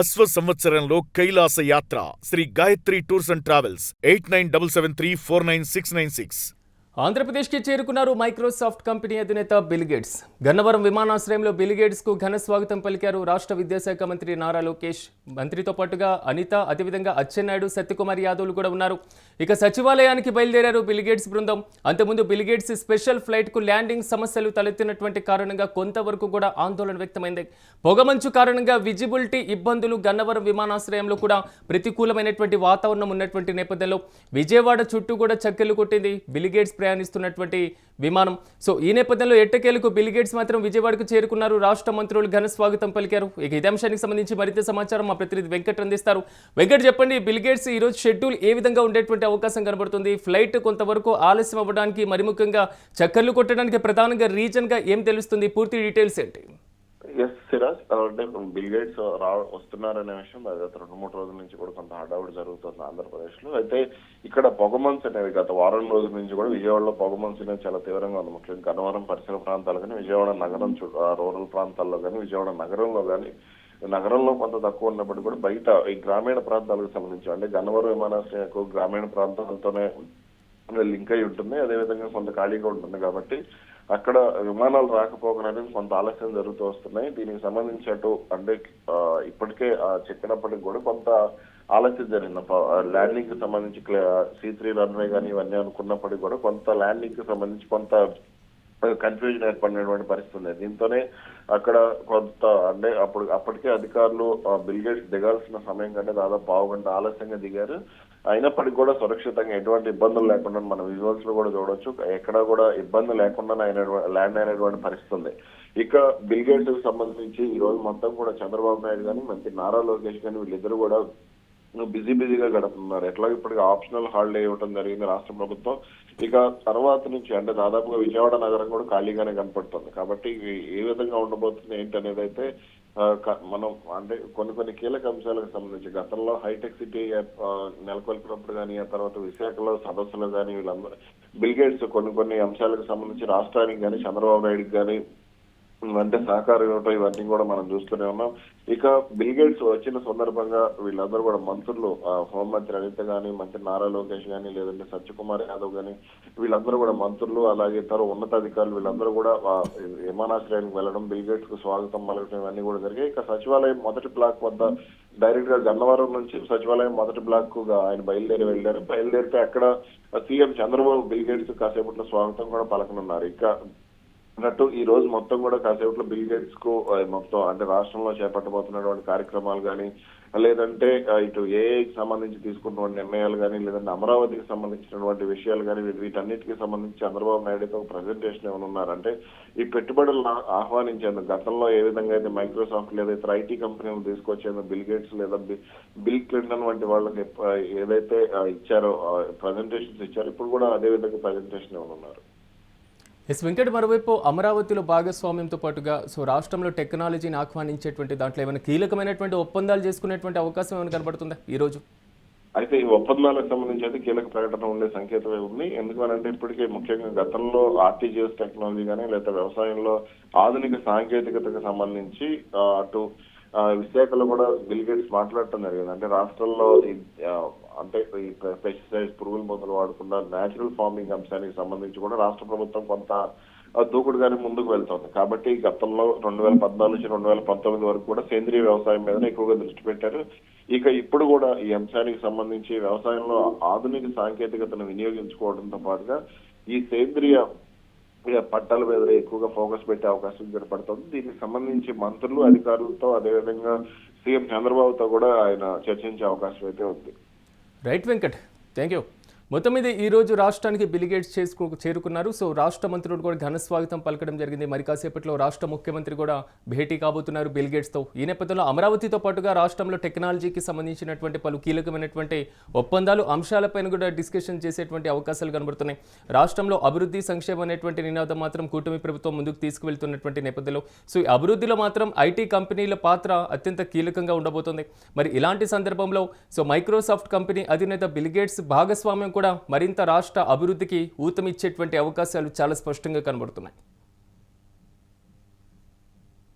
అశ్వ సంవత్సరంలో కైలాస యాత్ర Sri Gayatri tours and travels 8977349696. ఆంధ్రప్రదేశ్కి చేరుకున్నారు మైక్రోసాఫ్ట్ కంపెనీ అధినేత బిల్ గేట్స్. గన్నవరం విమానాశ్రయంలో బిల్ గేట్స్కు ఘన స్వాగతం పలికారు రాష్ట్ర విద్యాశాఖ మంత్రి నారా లోకేష్. మంత్రితో పాటుగా అనిత, అదేవిధంగా అచ్చెన్నాయుడు, సత్యకుమార్ యాదవ్లు కూడా ఉన్నారు. ఇక సచివాలయానికి బయలుదేరారు బిల్ గేట్స్ బృందం. అంతకుముందు బిల్ గేట్స్ స్పెషల్ ఫ్లైట్కు ల్యాండింగ్ సమస్యలు తలెత్తినటువంటి కారణంగా కొంతవరకు కూడా ఆందోళన వ్యక్తమైంది. పొగమంచు కారణంగా విజిబిలిటీ ఇబ్బందులు, గన్నవరం విమానాశ్రయంలో కూడా ప్రతికూలమైనటువంటి వాతావరణం ఉన్నటువంటి నేపథ్యంలో విజయవాడ చుట్టూ కూడా చక్కెర్లు కొట్టింది బిల్ గేట్స్ ప్రయాణిస్తున్నటువంటి విమానం. సో ఈ నేపథ్యంలో ఎట్టకేలకు బిల్ గేట్స్ మాత్రం విజయవాడకు చేరుకున్నారు. రాష్ట్ర మంత్రులు ఘన స్వాగతం పలికారు. ఇక ఇదే అంశానికి సంబంధించి మరింత సమాచారం మా ప్రతినిధి వెంకట్ అందిస్తారు. వెంకట్, చెప్పండి, బిల్ గేట్స్ ఈ రోజు షెడ్యూల్ ఏ విధంగా ఉండేటువంటి అవకాశం కనబడుతుంది? ఫ్లైట్ కొంతవరకు ఆలస్యం అవ్వడానికి, మరి ముఖ్యంగా చక్కర్లు కొట్టడానికి ప్రధానంగా రీజన్ గా ఏం తెలుస్తుంది? పూర్తి డీటెయిల్స్ ఏంటి? ఎస్ సిరాజ్, అంటే బిల్ గేట్స్ వస్తున్నారనే విషయం గత 2-3 రోజుల నుంచి కూడా కొంత హడావుడి జరుగుతుంది ఆంధ్రప్రదేశ్ లో. అయితే ఇక్కడ పొగమంచు అనేవి గత వారం రోజుల నుంచి కూడా విజయవాడలో పొగమంచు అనేది చాలా తీవ్రంగా ఉంది. ముఖ్యంగా గన్నవరం పరిసర ప్రాంతాలు కానీ, విజయవాడ నగరం రూరల్ ప్రాంతాల్లో కానీ, విజయవాడ నగరంలో కానీ, నగరంలో కొంత తక్కువ ఉన్నప్పటికీ కూడా బయట ఈ గ్రామీణ ప్రాంతాలకు సంబంధించి, అంటే గన్నవరం విమానాశ్రయం గ్రామీణ ప్రాంతాలతోనే లింక్ అయి ఉంటుంది. అదేవిధంగా కొంత ఖాళీగా ఉంటుంది కాబట్టి అక్కడ విమానాలు రాకపోకనేది కొంత ఆలస్యం జరుగుతూ వస్తున్నాయి. దీనికి సంబంధించి అటు అంటే ఇప్పటికే చెప్పినప్పటికి కూడా కొంత ఆలస్యం జరిగింది. ల్యాండింగ్ కి సంబంధించి C3 రన్వే కానీ ఇవన్నీ అనుకున్నప్పటికీ కూడా కొంత ల్యాండింగ్ కి సంబంధించి కొంత కన్ఫ్యూజన్ ఏర్పడినటువంటి పరిస్థితి ఉంది. దీంతోనే అక్కడ కొంత అంటే అప్పటికే అధికారులు బిల్ గేట్స్ దిగాల్సిన సమయం కంటే దాదాపు పావు గంట ఆలస్యంగా దిగారు. అయినప్పటికీ కూడా సురక్షితంగా ఎటువంటి ఇబ్బందులు లేకుండా మన విజువల్స్ లో కూడా చూడొచ్చు, ఎక్కడా కూడా ఇబ్బంది లేకుండా ల్యాండ్ అయినటువంటి పరిస్థితి ఉంది. ఇక బిల్ గేట్స్ కి సంబంధించి ఈ రోజు మొత్తం కూడా చంద్రబాబు నాయుడు కానీ, మంత్రి నారా లోకేష్ కానీ వీళ్ళిద్దరు కూడా బిజీగా గడుపుతున్నారు. ఎట్లా ఇప్పటికి ఆప్షనల్ హాలిడే ఇవ్వడం జరిగింది రాష్ట్ర ప్రభుత్వం. ఇక తర్వాత నుంచి అంటే దాదాపుగా విజయవాడ నగరం కూడా ఖాళీగానే కనపడుతుంది. కాబట్టి ఏ విధంగా ఉండబోతుంది ఏంటి అనేది అయితే మనం అంటే కొన్ని కీలక అంశాలకు సంబంధించి గతంలో హైటెక్ సిటీ నెలకొల్పినప్పుడు కానీ, ఆ తర్వాత విశాఖలో సదస్సులు కానీ, వీళ్ళందరూ బిల్ గేట్స్ కొన్ని అంశాలకు సంబంధించి రాష్ట్రానికి కానీ, చంద్రబాబు నాయుడుకి కానీ అంటే సహకారం ఇవ్వటం ఇవన్నీ కూడా మనం చూస్తూనే ఉన్నాం. ఇక బిల్ గేట్స్ వచ్చిన సందర్భంగా వీళ్ళందరూ కూడా మంత్రులు, హోంమంత్రి అనిత కానీ, మంత్రి నారా లోకేష్ కానీ, లేదంటే సత్యకుమార్ యాదవ్ కానీ, వీళ్ళందరూ కూడా మంత్రులు, అలాగే ఇతర ఉన్నతాధికారులు వీళ్ళందరూ కూడా విమానాశ్రయానికి వెళ్ళడం, బిల్ గేట్స్ కు స్వాగతం పలకడం ఇవన్నీ కూడా జరిగాయి. ఇక సచివాలయం మొదటి బ్లాక్ వద్ద డైరెక్ట్ గా గన్నవరం నుంచి సచివాలయం మొదటి బ్లాక్ కు ఆయన బయలుదేరితే అక్కడ సీఎం చంద్రబాబు బిల్ గేట్స్ కాసేపట్లో స్వాగతం కూడా పలకనున్నారు. ఇక అన్నట్టు ఈ రోజు మొత్తం కూడా కాసేపట్లో బిల్ గేట్స్ కు మొత్తం అంటే రాష్ట్రంలో చేపట్టబోతున్నటువంటి కార్యక్రమాలు కానీ, లేదంటే ఇటు ఏఐకి సంబంధించి తీసుకున్నటువంటి నిర్ణయాలు కానీ, లేదంటే అమరావతికి సంబంధించినటువంటి విషయాలు కానీ, వీటన్నిటికీ సంబంధించి చంద్రబాబు నాయుడుతో ఒక ప్రజెంటేషన్ ఏమన్నారు అంటే ఈ పెట్టుబడులను ఆహ్వానించేందుకు గతంలో ఏ విధంగా అయితే మైక్రోసాఫ్ట్ లేదా ఇతర ఐటీ కంపెనీలు తీసుకొచ్చేందుకు బిల్ గేట్స్ లేదా బిల్ క్లింటన్ వంటి వాళ్ళకి ఏదైతే ఇచ్చారో ప్రజెంటేషన్స్ ఇచ్చారో, ఇప్పుడు కూడా అదే విధంగా ప్రజెంటేషన్ ఏమన్నారు. ఎస్ వెంకట్, మరోవైపు అమరావతిలో భాగస్వామ్యంతో పాటుగా రాష్ట్రంలో టెక్నాలజీని ఆహ్వానించేటువంటి దాంట్లో ఏమైనా కీలకమైనటువంటి ఒప్పందాలు చేసుకునేటువంటి అవకాశం ఏమైనా కనబడుతుందా ఈ రోజు? అయితే ఈ ఒప్పందాలకు సంబంధించి అయితే కీలక ప్రకటన ఉండే సంకేతమే ఉంది. ఎందుకంటే ఇప్పటికే ముఖ్యంగా గతంలో ఆర్టీజీఎస్ టెక్నాలజీ కానీ, లేదా వ్యవసాయంలో ఆధునిక సాంకేతికతకు సంబంధించి అటు విశాఖలో కూడా బిల్ గేట్స్ మాట్లాడటం జరిగింది. అంటే రాష్ట్రంలో అంటే ఈ పెస్టిసైడ్స్, పురుగుల మందులు వాడకుండా న్యాచురల్ ఫార్మింగ్ అంశానికి సంబంధించి కూడా రాష్ట్ర ప్రభుత్వం కొంత దూకుడుగానే ముందుకు వెళ్తోంది. కాబట్టి గతంలో 2014 నుంచి 2019 వరకు కూడా సేంద్రీయ వ్యవసాయం మీదనే ఎక్కువగా దృష్టి పెట్టారు. ఇక ఇప్పుడు కూడా ఈ అంశానికి సంబంధించి వ్యవసాయంలో ఆధునిక సాంకేతికతను వినియోగించుకోవడంతో పాటుగా ఈ సేంద్రియ పట్టాల మీద ఎక్కువగా ఫోకస్ పెట్టే అవకాశం ఏర్పడుతుంది. దీనికి సంబంధించి మంత్రులు, అధికారులతో, అదేవిధంగా సీఎం చంద్రబాబుతో కూడా ఆయన చర్చించే అవకాశం అయితే ఉంది. Right Venkat, thank you. మొత్తం మీద ఈ రోజు రాష్ట్రానికి బిల్ గేట్స్ చేరుకున్నారు. సో రాష్ట్ర మంత్రులు కూడా ఘన స్వాగతం పలకడం జరిగింది. మరి కాసేపట్లో రాష్ట్ర ముఖ్యమంత్రి కూడా భేటీ కాబోతున్నారు బిల్ గేట్స్తో. ఈ నేపథ్యంలో అమరావతితో పాటుగా రాష్ట్రంలో టెక్నాలజీకి సంబంధించినటువంటి పలు కీలకమైనటువంటి ఒప్పందాలు, అంశాలపైన కూడా డిస్కషన్ చేసేటువంటి అవకాశాలు కనబడుతున్నాయి. రాష్ట్రంలో అభివృద్ధి, సంక్షేమం అనేటువంటి నినాదం మాత్రం కూటమి ప్రభుత్వం ముందుకు తీసుకువెళ్తున్నటువంటి నేపథ్యంలో సో ఈ అభివృద్ధిలో మాత్రం ఐటీ కంపెనీల పాత్ర అత్యంత కీలకంగా ఉండబోతోంది. మరి ఇలాంటి సందర్భంలో సో మైక్రోసాఫ్ట్ కంపెనీ అధినేత బిల్ గేట్స్ భాగస్వామ్యం కూడా మరింత రాష్ట్ర అభివృద్ధికి ఊతమిచ్చేటువంటి అవకాశాలు చాలా స్పష్టంగా కనబడుతున్నాయి.